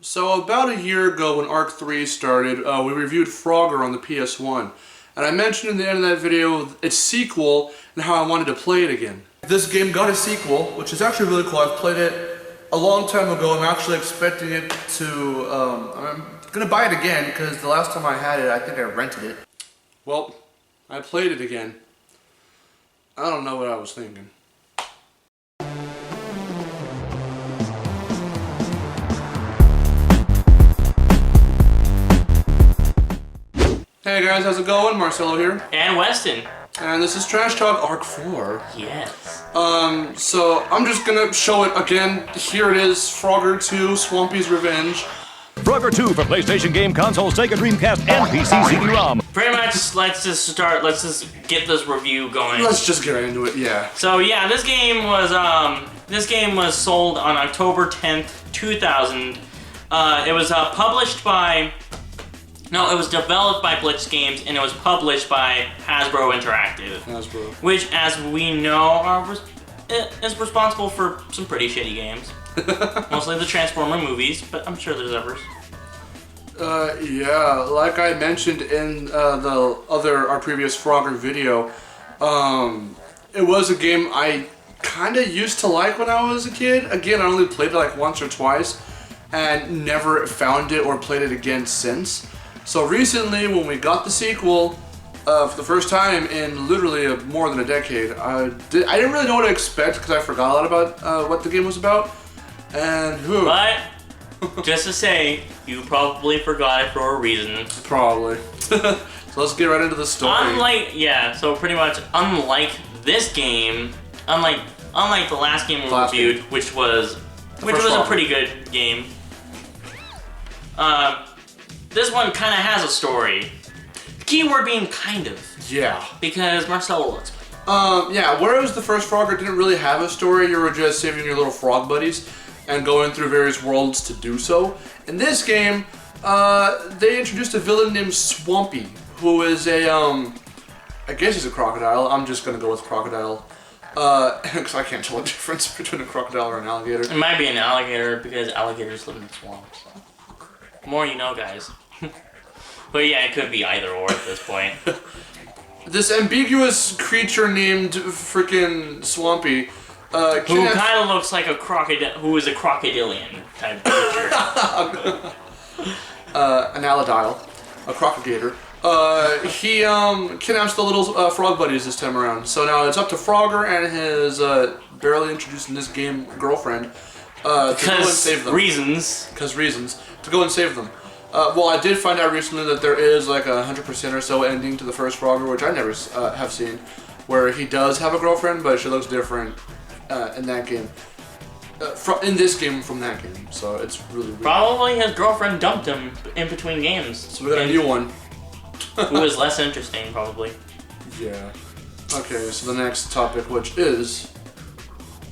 So about a year ago when Arc 3 started, we reviewed Frogger on the PS1. And I mentioned in the end of that video its sequel and how I wanted to play it again. This game got a sequel, which is actually really cool. I've played it a long time ago. I'm actually expecting it to... I'm gonna buy it again because the last time I had it, I think I rented it. Well, I played it again. I don't know what I was thinking. Hey guys, how's it going? Marcelo here. And Weston. And this is Trash Talk Arc 4. Yes. So I'm just gonna show it again. Here it is, Frogger 2, Swampy's Revenge. Frogger 2 for PlayStation game console, Sega Dreamcast, and PC CD-ROM. Pretty much, let's just get this review going. Let's just get right into it, yeah. So yeah, this game was sold on October 10th, 2000. It was published by... No, it was developed by Blitz Games, and it was published by Hasbro Interactive. Hasbro. Which, as we know, is responsible for some pretty shitty games. Mostly the Transformer movies, but I'm sure there's others. Yeah, like I mentioned in our previous Frogger video, it was a game I kinda used to like when I was a kid. Again, I only played it like once or twice, and never found it or played it again since. So recently, when we got the sequel, for the first time in literally more than a decade, I didn't really know what to expect because I forgot a lot about what the game was about. And But, just to say, you probably forgot it for a reason. Probably. So let's get right into the story. So pretty much, unlike this game, unlike the last game we reviewed, which was a pretty good game. This one kind of has a story. Keyword being kind of. Yeah. Because Marcelo looks. Yeah, whereas the first Frogger didn't really have a story, you were just saving your little frog buddies and going through various worlds to do so. In this game, they introduced a villain named Swampy, who is a, I guess he's a crocodile. I'm just gonna go with crocodile. Because I can't tell the difference between a crocodile or an alligator. It might be an alligator because alligators live in the swamps. More you know, guys. But yeah, it could be either or at this point. This ambiguous creature named frickin' Swampy, who kind of looks like a crocodile, who is a crocodilian type creature. An alidile, a crocagator. He kidnaps the little frog buddies this time around. So now it's up to Frogger and his barely introduced in this game girlfriend to go and save them. Reasons. To go and save them. Well, I did find out recently that there is like 100% or so ending to the first Frogger, which I never have seen, where he does have a girlfriend, but she looks different in that game. In this game from that game, so it's really weird. Probably his girlfriend dumped him in between games. So we got a new one. Who is less interesting, probably. Yeah. Okay, so the next topic, which is...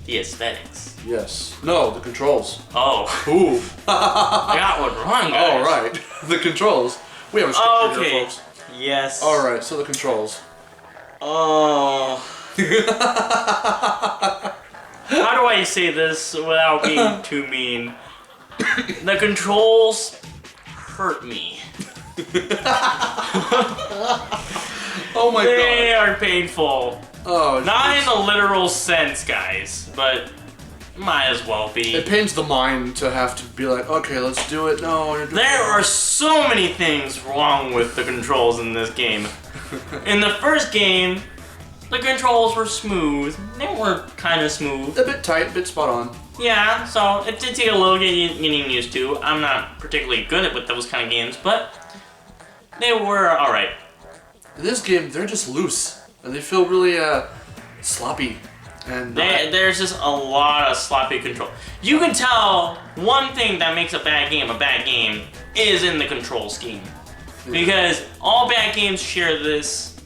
the aesthetics. Yes. No, the controls. Oh. Ooh. I got one wrong, guys. Alright. The controls. We have a script here, folks. Yes. Alright, so the controls. Oh. How do I say this without being too mean? The controls hurt me. Oh my god. They are painful. Oh, not in a literal sense, guys, but might as well be. It pains the mind to have to be like, okay, let's do it. No, there are so many things wrong with the controls in this game. In the first game, the controls were smooth. They were kind of smooth. A bit tight, a bit spot on. Yeah, so it did take a little getting used to. I'm not particularly good with those kind of games, but they were alright. In this game, they're just loose, and they feel really sloppy. And there's just a lot of sloppy control. You can tell one thing that makes a bad game is in the control scheme. Yeah. Because all bad games share this.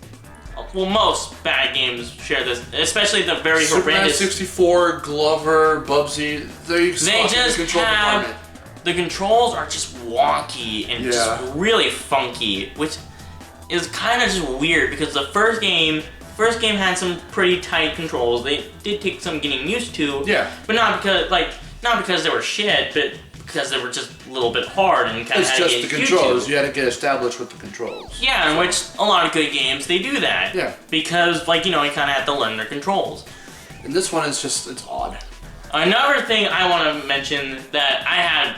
Well, most bad games share this, especially the very horrendous. Superman 64, Glover, Bubsy, they just have the controls are just wonky and just really funky, which is kind of just weird because the first game had some pretty tight controls. They did take some getting used to. Yeah. But not because they were shit, but because they were just a little bit hard and kind of It's had to just get the used controls. to. You had to get established with the controls. Yeah, in which a lot of good games they do that. Yeah. Because you kind of have to learn their controls. And this one is it's odd. Another thing I want to mention that I had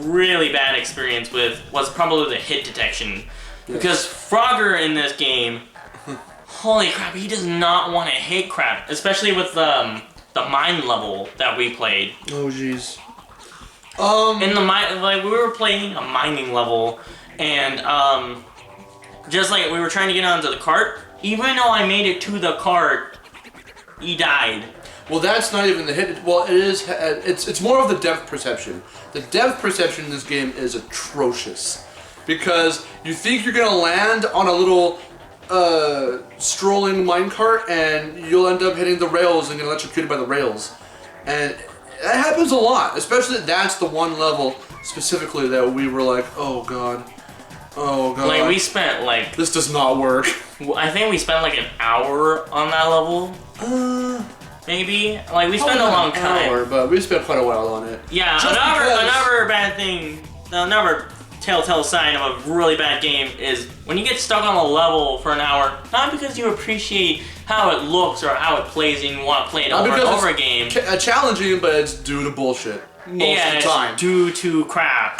really bad experience with was probably the hit detection. Yes. Because Frogger in this game, holy crap, he does not want to hit crap. Especially with the mine level that we played. Oh jeez. In the mine, we were playing a mining level, and just like we were trying to get onto the cart, even though I made it to the cart, he died. Well, that's not even the hit. Well, it is. It's more of the depth perception. The depth perception in this game is atrocious, because you think you're gonna land on a little strolling minecart, and you'll end up hitting the rails and get electrocuted by the rails, and that happens a lot. Especially that's the one level specifically that we were like, oh god, We spent this does not work. I think we spent an hour on that level. Maybe we spent a long time. Hour, but we spent quite a while on it. Yeah, another bad thing, another telltale sign of a really bad game is when you get stuck on a level for an hour, not because you appreciate how it looks or how it plays and you want to play it over and over again. Challenging, but it's due to bullshit most of the time. It's due to crap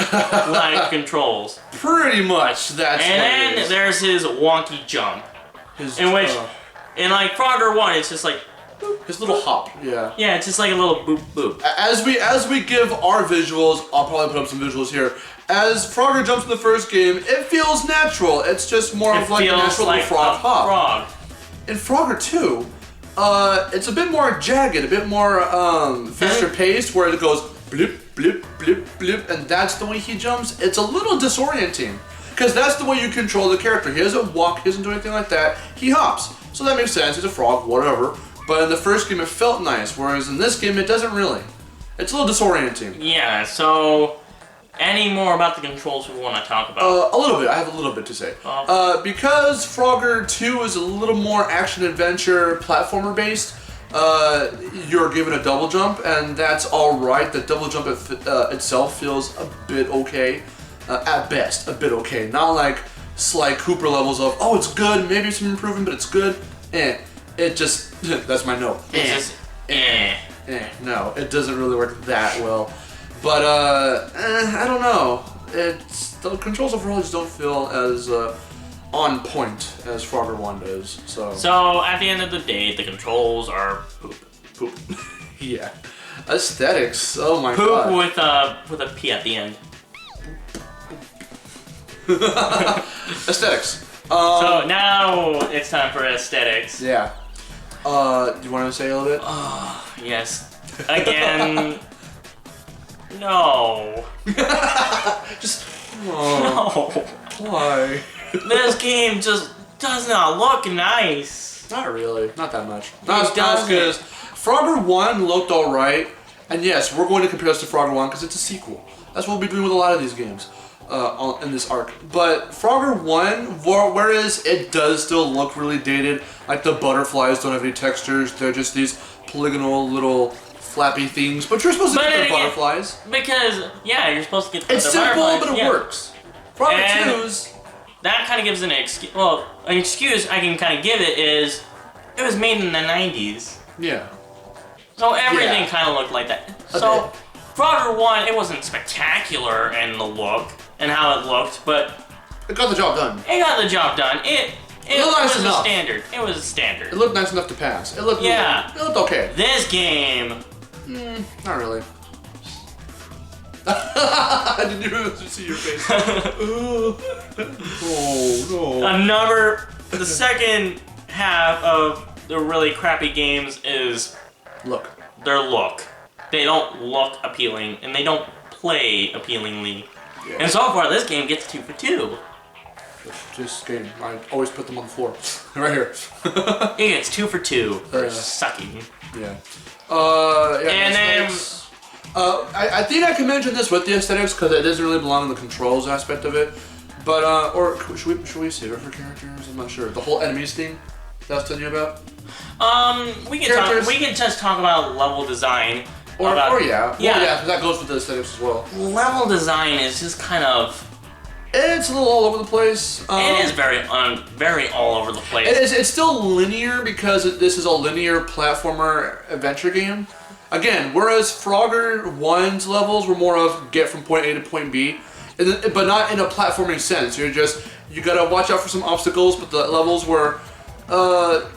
like controls. Pretty much. That's. And what then it is. there's his wonky jump, in which, in Frogger 1, it's just his little hop. Yeah. Yeah, it's just like a little boop boop. As we give our visuals, I'll probably put up some visuals here. As Frogger jumps in the first game, it feels natural. It's just more of a natural little frog hop. Frog. In Frogger 2, it's a bit more jagged, a bit more faster paced, where it goes blip, blip, blip, blip, and that's the way he jumps. It's a little disorienting, because that's the way you control the character. He doesn't walk, he doesn't do anything like that. He hops. So that makes sense, he's a frog, whatever. But in the first game it felt nice, whereas in this game it doesn't really. It's a little disorienting. Yeah, so any more about the controls we want to talk about? A little bit. I have a little bit to say. Because Frogger 2 is a little more action-adventure platformer based, you're given a double jump, and that's alright. The double jump itself feels a bit okay. At best, a bit okay. Not like Sly Cooper levels of, oh, it's good, maybe some improvement, but it's good. It just, that's my note. No, it doesn't really work that well. But, I don't know. The controls overall just don't feel as on point as Frogger 1 does. So at the end of the day, the controls are poop. Poop. Yeah. Aesthetics. Oh my god. Poop with a P at the end. Aesthetics. So now it's time for aesthetics. Yeah. Do you want to say a little bit? Yes. Again. No. Just. No. Why? This game just does not look nice. Not really. Not that much. Not as doesn't. good as Frogger 1 looked alright. And yes, we're going to compare this to Frogger 1 because it's a sequel. That's what we'll be doing with a lot of these games in this arc. But Frogger 1, whereas it does still look really dated, like the butterflies don't have any textures, they're just these polygonal little flappy things, but you're supposed to get the butterflies. Because, yeah, you're supposed to get the It's butterflies. simple, but it works. Frogger 2's... That kind of gives an excuse. Well, an excuse I can kind of give it is it was made in the 90s. Yeah. So everything kind of looked like that. So Frogger 1, it wasn't spectacular in the look and how it looked, but it got the job done. It got the job done. It nice was enough. a standard. It was a standard. It looked nice enough to pass. It looked it looked okay. This game, not really. I didn't even see your face. Oh no. the second half of the really crappy games is their look. They don't look appealing and they don't play appealingly. Yeah. And so far this game gets 2 for 2. This game, I always put them on the floor. Right here. It gets 2 for 2 for sucking. Yeah. And then I think I can mention this with the aesthetics because it doesn't really belong in the controls aspect of it. But or should we save it for characters? I'm not sure. The whole enemies thing that I was telling you about. We can just talk about level design Yeah, that goes with the aesthetics as well. Level design is just kind of. It's a little all over the place. It is very all over the place. It's still linear because this is a linear platformer adventure game. Again, whereas Frogger 1's levels were more of get from point A to point B, but not in a platforming sense. You gotta watch out for some obstacles, but the levels were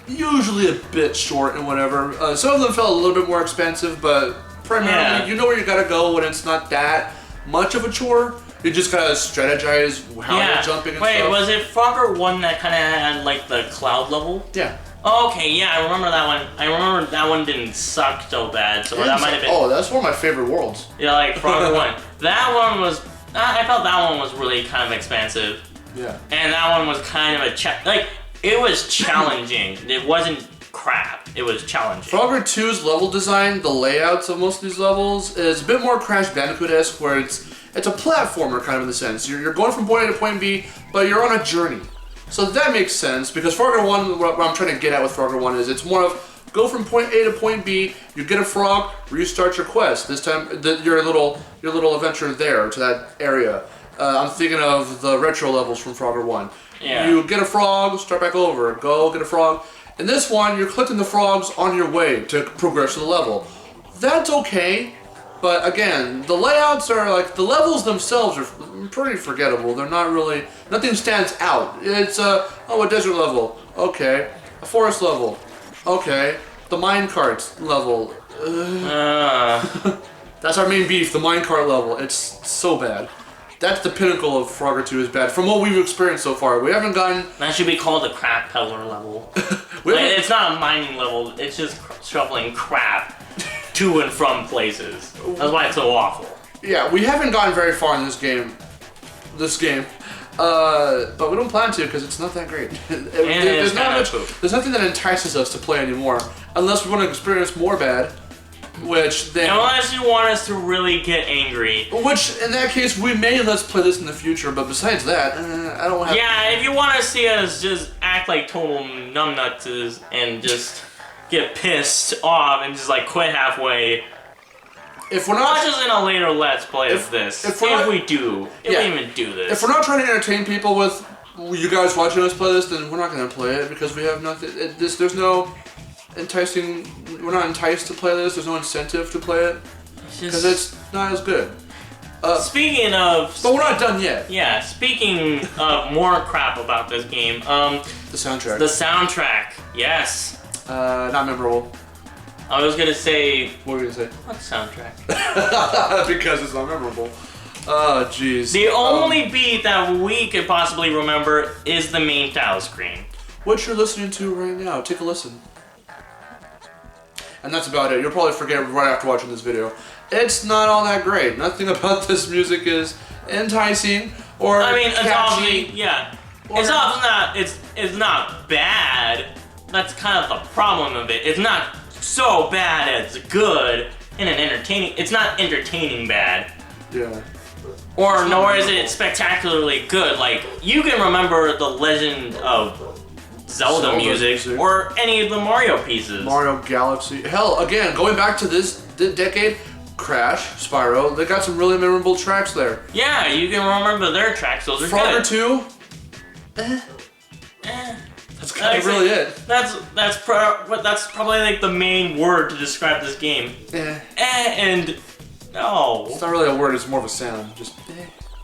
usually a bit short and whatever. Some of them felt a little bit more expensive, but primarily you know where you gotta go when it's not that much of a chore. You just gotta strategize how you're jumping and stuff. Wait, was it Frogger 1 that kind of had like the cloud level? Yeah. Oh, okay, yeah, I remember that one. I remember that one didn't suck so bad, so that might have been... Oh, that's one of my favorite worlds. Yeah, like Frogger 1. That one was... I felt that one was really kind of expensive. Yeah. And that one was kind of a... it was challenging. It wasn't crap. It was challenging. Frogger 2's level design, the layouts of most of these levels, is a bit more Crash Bandicoot-esque, where it's a platformer kind of in the sense. You're going from point A to point B, but you're on a journey. So that makes sense, because Frogger 1, what I'm trying to get at with Frogger 1 is it's more of go from point A to point B, you get a frog, restart your quest. This time, your little adventure there to that area. I'm thinking of the retro levels from Frogger 1. Yeah. You get a frog, start back over, go get a frog. In this one, you're collecting the frogs on your way to progress to the level. That's okay. But again, the layouts are like, the levels themselves are pretty forgettable. They're not really, nothing stands out. It's a desert level, okay. A forest level, okay. The minecart level, That's our main beef, the minecart level. It's so bad. That's the pinnacle of Frogger 2 is bad. From what we've experienced so far, we haven't gotten... That should be called a crap peddler level. It's not a mining level, it's just shoveling crap to and from places. That's why it's so awful. Yeah, we haven't gotten very far in this game. But we don't plan to because it's not that great. There's nothing that entices us to play anymore, unless we want to experience more bad. Unless you want us to really get angry. Which, in that case, we may let's play this in the future, but besides that, I don't have... Yeah, if you want to see us just act like total numbnuts and just get pissed off and just like quit halfway... If we're not... Watch us in a later Let's Play of this. If we even do this. If we're not trying to entertain people with you guys watching us play this, then we're not going to play it because we have nothing... There's no... enticing. We're not enticed to play this. There's no incentive to play it because it's not as good. Speaking of, but we're not done yet. Yeah. Speaking of more crap about this game, the soundtrack. The soundtrack, yes. Not memorable. I was gonna say. What were you gonna say? What soundtrack? Because it's not memorable. Oh, jeez. The only beat that we could possibly remember is the main title screen. What you're listening to right now. Take a listen. And that's about it. You'll probably forget right after watching this video. It's not all that great. Nothing about this music is enticing or catchy. It's obviously, yeah. It's not bad. That's kind of the problem of it. It's not so bad it's good in an entertaining. It's not entertaining bad. Yeah. Nor is it spectacularly good. Like you can remember the Legend of Zelda music or any of the Mario pieces. Mario Galaxy. Hell, again, going back to this decade, Crash, Spyro, they got some really memorable tracks there. Yeah, you can remember their tracks. Those are Frogger good. 2. That's kind of really it. That's probably like the main word to describe this game. And no. It's not really a word. It's more of a sound. Just.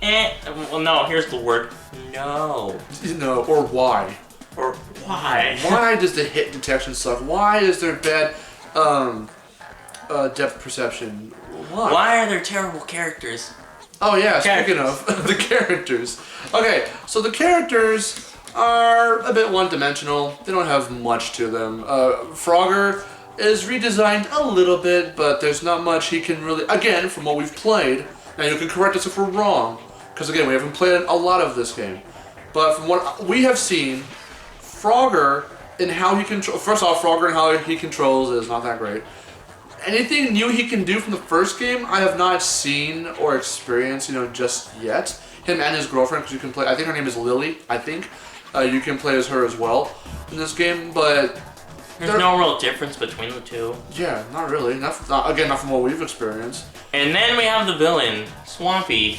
Well, no. Here's the word. No. No. Or why. Or why? Why does the hit detection suck? Why is there bad depth perception? Why are there terrible characters? Oh yeah, speaking of the characters. Okay, so the characters are a bit one-dimensional. They don't have much to them. Frogger is redesigned a little bit, but there's not much he can really... Again, from what we've played, now you can correct us if we're wrong, because again, we haven't played a lot of this game. But from what we have seen, Frogger and how he controls... First off, Frogger and how he controls is not that great. Anything new he can do from the first game, I have not seen or experienced, just yet. Him and his girlfriend, because you can play... I think her name is Lily, I think. You can play as her as well in this game, but There's no real difference between the two. Yeah, not really. Not from what we've experienced. And then we have the villain, Swampy.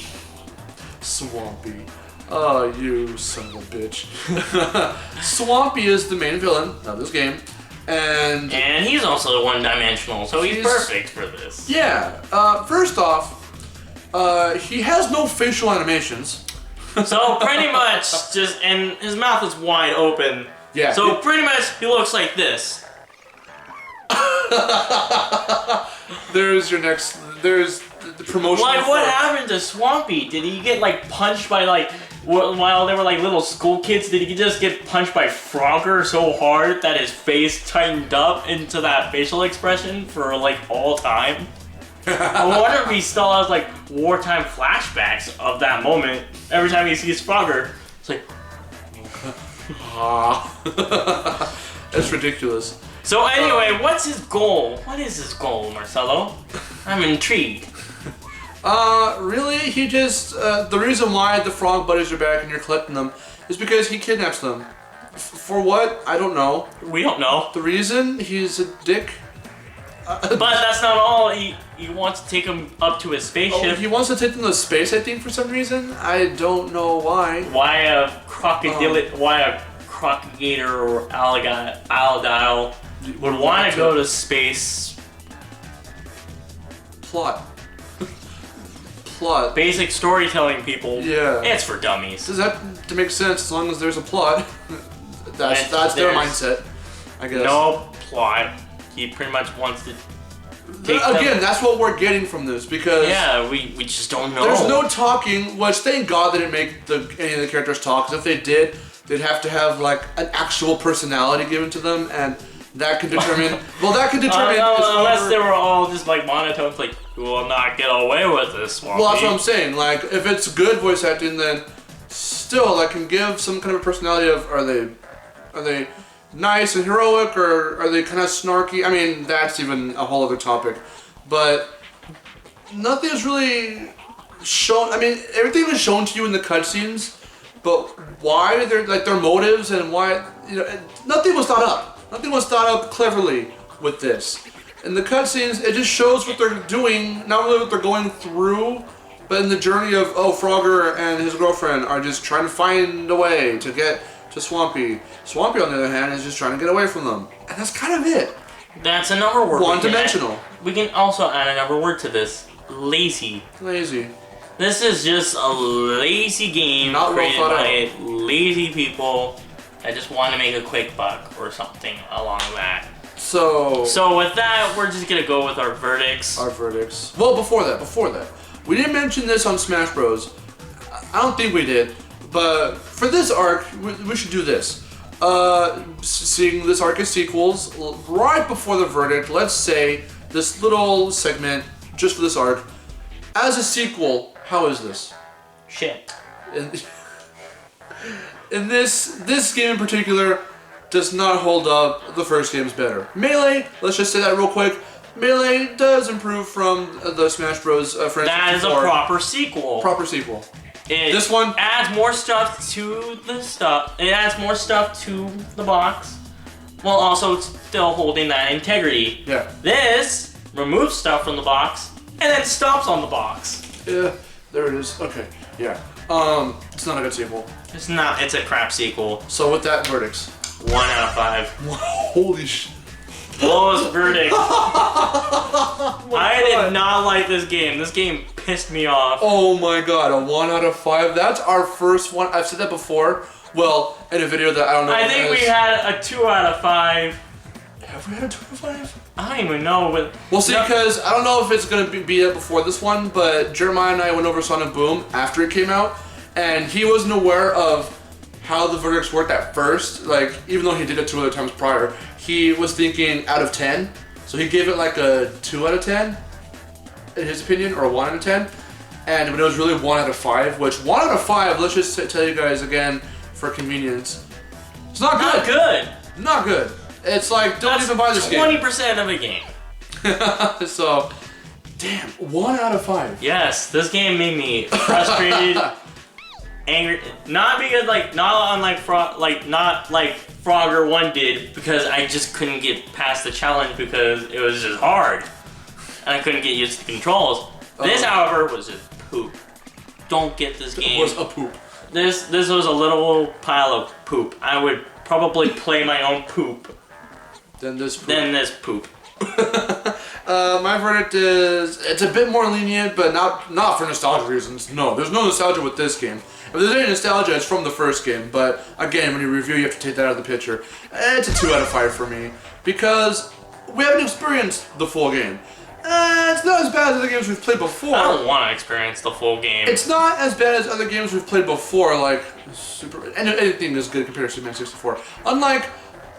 Swampy. Oh, you son of a bitch. Swampy is the main villain of this game. And he's also one-dimensional, so he's perfect for this. Yeah. First off, he has no facial animations. So pretty much and his mouth is wide open. Yeah. So pretty much he looks like this. There's the promotion. Like, what happened to Swampy? Did he get like punched by like while they were like little school kids? Did he just get punched by Frogger so hard that his face tightened up into that facial expression for like all time? I wonder if he still has like wartime flashbacks of that moment every time he sees Frogger. It's like, that's ridiculous. So anyway, what's his goal? What is his goal, Marcelo? I'm intrigued. Really, he just, the reason why the frog buddies are back and you're collecting them is because he kidnaps them. For what? I don't know. We don't know. The reason? He's a dick. But that's not all. He wants to take them up to his spaceship. Oh, he wants to take them to space, I think, for some reason. I don't know why. Why a crocodile? Why a crocodile or alligator would want to go to space? Plot. Basic storytelling, people. Yeah. It's for dummies. Does that to make sense as long as there's a plot? That's their mindset, I guess. No plot. He pretty much wants to take Again, that's what we're getting from this, because we just don't know. There's no talking, which thank God they didn't make any of the characters talk, because if they did, they'd have to have like an actual personality given to them, and that could determine. Unless they were all just like monotones, like, "We will not get away with this one." Well, that's what I'm saying. Like, if it's good voice acting, then still, that can give some kind of a personality of are they nice and heroic, or are they kind of snarky? I mean, that's even a whole other topic. But nothing is really shown. I mean, everything was shown to you in the cutscenes, but why their motives and why nothing was thought up. Nothing was thought up cleverly with this. In the cutscenes, it just shows what they're doing, not only what they're going through, but in the journey of Frogger and his girlfriend are just trying to find a way to get to Swampy. Swampy, on the other hand, is just trying to get away from them. And that's kind of it. That's another word. One-dimensional. We can also add another word to this. Lazy. Lazy. This is just a lazy game created by lazy people that just want to make a quick buck or something along that. So with that, we're just going to go with our verdicts. Well, before that. We didn't mention this on Smash Bros. I don't think we did. But for this arc, we should do this. Seeing this arc as sequels, right before the verdict, let's say this little segment, just for this arc, as a sequel, how is this? Shit. In this game in particular, does not hold up. The first game's better. Melee, let's just say that real quick. Melee does improve from the Smash Bros. Franchise. That is a proper sequel. This one adds more stuff to the stuff. It adds more stuff to the box, while also still holding that integrity. Yeah. This removes stuff from the box and then stops on the box. Yeah. There it is. Okay. Yeah. It's not a good sequel. It's not. It's a crap sequel. So with that, verdicts. 1 out of 5. Holy shit. Lowest verdict. I did not like this game. This game pissed me off. Oh my god, a 1 out of 5. That's our first one. I've said that before. Well, in a video that I don't know. I think we had a 2 out of 5. Have we had a 2 out of 5? I don't even know. But we'll see, because I don't know if it's going to be up before this one, but Jeremiah and I went over Sonic Boom after it came out, and he wasn't aware of how the verdicts worked at first. Like, even though he did it 2 other times prior, he was thinking out of 10. So he gave it like a 2 out of 10, in his opinion, or a 1 out of 10. And it was really 1 out of 5, which 1 out of 5, let's just tell you guys again for convenience, it's not good. Not good. Not good. It's like, don't even buy this game. 20% of a game. So, damn, 1 out of 5. Yes, this game made me frustrated. angry, not because not like Frogger 1 did, because I just couldn't get past the challenge because it was just hard and I couldn't get used to the controls. This, however, was just poop. Don't get this game. It was a poop. This was a little pile of poop. I would probably play my own poop Than this poop. My verdict is it's a bit more lenient, but not for nostalgia reasons. No, there's no nostalgia with this game. If there's any nostalgia, it's from the first game. But again, when you review, you have to take that out of the picture. It's a 2 out of 5 for me because we haven't experienced the full game. It's not as bad as other games we've played before. I don't want to experience the full game. It's not as bad as other games we've played before, like anything is good compared to Super Mario 64. Unlike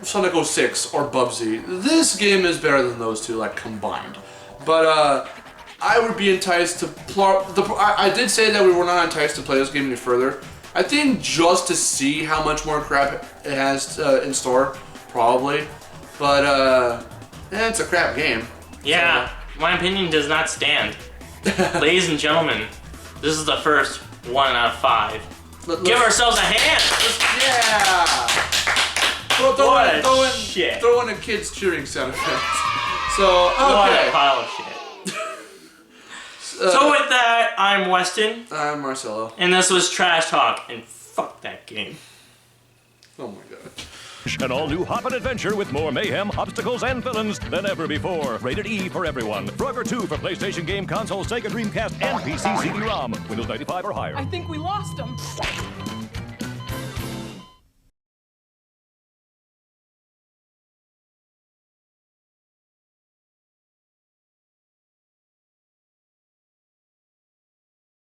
Sonic 06 or Bubsy, this game is better than those two, like, combined. But, I would be enticed to I did say that we were not enticed to play this game any further. I think just to see how much more crap it has in store, probably. But, it's a crap game. Yeah, my opinion does not stand. Ladies and gentlemen, this is the first 1 out of 5. Give ourselves a hand! Yeah! Throw in a kid's cheering sound effect. So, okay. What a pile of shit. So with that, I'm Weston. I'm Marcelo. And this was Trash Talk, and fuck that game. Oh my god. An all-new Hoppin' Adventure with more mayhem, obstacles, and villains than ever before. Rated E for everyone. Frogger 2 for PlayStation game consoles, Sega Dreamcast, and PC CD-ROM. Windows 95 or higher. I think we lost him.